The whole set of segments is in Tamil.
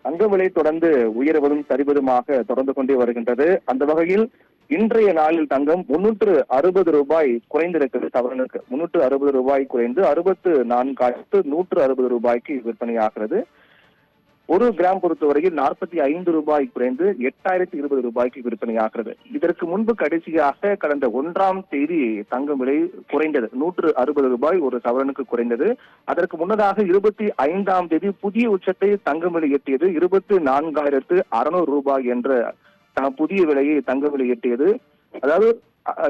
தங்க விலை தொடர்ந்து உயர்வதும் சரிவதுமாக தொடர்ந்து கொண்டே வருகின்றது. அந்த வகையில் இன்றைய நாளில் தங்கம் 360 ரூபாய் குறைந்திருக்கிறது. சவரனுக்கு 360 ரூபாய் குறைந்து 64,160 ரூபாய்க்கு விற்பனையாகிறது. 1 கிராம் பொறுத்தவரையில் 45 ரூபாய் குறைந்து 8,020 ரூபாய்க்கு விற்பனையாகிறது. இதற்கு முன்பு கடைசியாக கடந்த 1ஆம் தேதி தங்கம் விலை குறைந்தது. 160 ரூபாய் ஒரு சவரனுக்கு குறைந்தது. அதற்கு முன்னதாக 25ஆம் தேதி புதிய உச்சத்தை தங்கம் விலை எட்டியது. 24,600 ரூபாய் என்ற புதிய விலையை தங்க விலை எட்டியது. அதாவது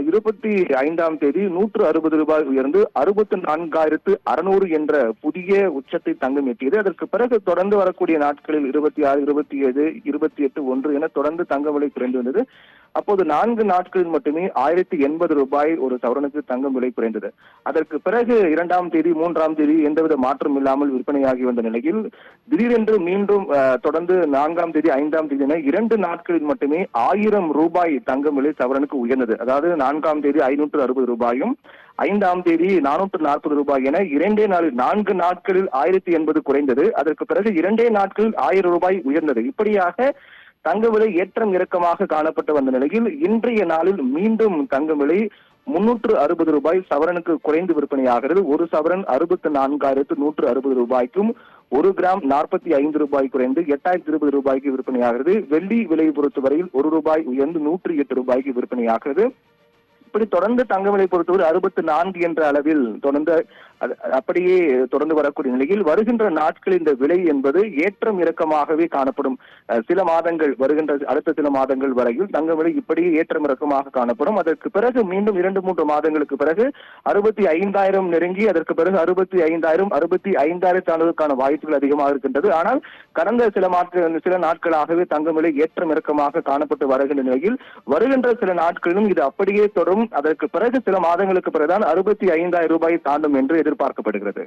25ஆம் தேதி 160 ரூபாய் உயர்ந்து 64,600 என்ற புதிய உச்சத்தை தங்கம் எட்டியது. அதற்கு பிறகு தொடர்ந்து வரக்கூடிய நாட்களில் 26, 27, 28, 1 என தொடர்ந்து தங்க விலை குறைந்து வந்தது. அப்போது 4 நாட்களில் மட்டுமே 1,080 ரூபாய் ஒரு சவரனுக்கு தங்கம் விலை குறைந்தது. அதற்கு பிறகு 2ஆம் தேதி 3ஆம் தேதி எந்தவித மாற்றம் இல்லாமல் விற்பனையாகி வந்த நிலையில் திடீரென்று மீண்டும் தொடர்ந்து 4ஆம் தேதி 5ஆம் தேதி என 2 நாட்களில் மட்டுமே 1,000 ரூபாய் தங்கம் விலை சவரனுக்கு உயர்ந்தது. அதாவது 4ஆம் தேதி 560 ரூபாயும் 5ஆம் தேதி 440 ரூபாய் என 2 நாளில் 4 நாட்களில் 1,080 குறைந்தது. அதற்கு பிறகு 2 நாட்களில் 1,000 ரூபாய் உயர்ந்தது. இப்படியாக தங்க விலை ஏற்றம் இறக்கமாக காணப்பட்டு வந்த நிலையில் இன்றைய நாளில் மீண்டும் தங்க விலை 360 ரூபாய் சவரனுக்கு குறைந்து விற்பனையாகிறது. ஒரு சவரன் 64,160 ரூபாய்க்கும் 1 கிராம் 45 ரூபாய் குறைந்து 8,020 ரூபாய்க்கு விற்பனையாகிறது. வெள்ளி விலை பொறுத்தவரையில் 1 ரூபாய் உயர்ந்து 108 ரூபாய்க்கு விற்பனையாகிறது. இப்படி தொடர்ந்து தங்க விலை பொறுத்தவரை 64 என்ற அளவில் தொடர்ந்து அப்படியே தொடர்ந்து வரக்கூடிய நிலையில் வருகின்ற நாட்களில் இந்த விலை என்பது ஏற்றம் இறக்கமாகவே காணப்படும். சில மாதங்கள் வருகின்ற அடுத்த சில மாதங்கள் வரையில் தங்க விலை இப்படியே ஏற்றம் இறக்கமாக காணப்படும். அதற்கு பிறகு மீண்டும் 2-3 மாதங்களுக்கு பிறகு 65,000 நெருங்கி அதற்கு பிறகு 65,000, 65,000 தாண்டுவதற்கான வாய்ப்புகள் அதிகமாக இருக்கின்றது. ஆனால் கடந்த சில நாட்களாகவே தங்க விலை ஏற்றம் இறக்கமாக காணப்பட்டு வருகின்ற நிலையில் வருகின்ற சில நாட்களிலும் இது அப்படியே தொடரும். அதற்கு பிறகு சில மாதங்களுக்கு பிறகுதான் 65,000 ரூபாய் தாண்டும் என்று எதிர்பார்க்கப்படுகிறது.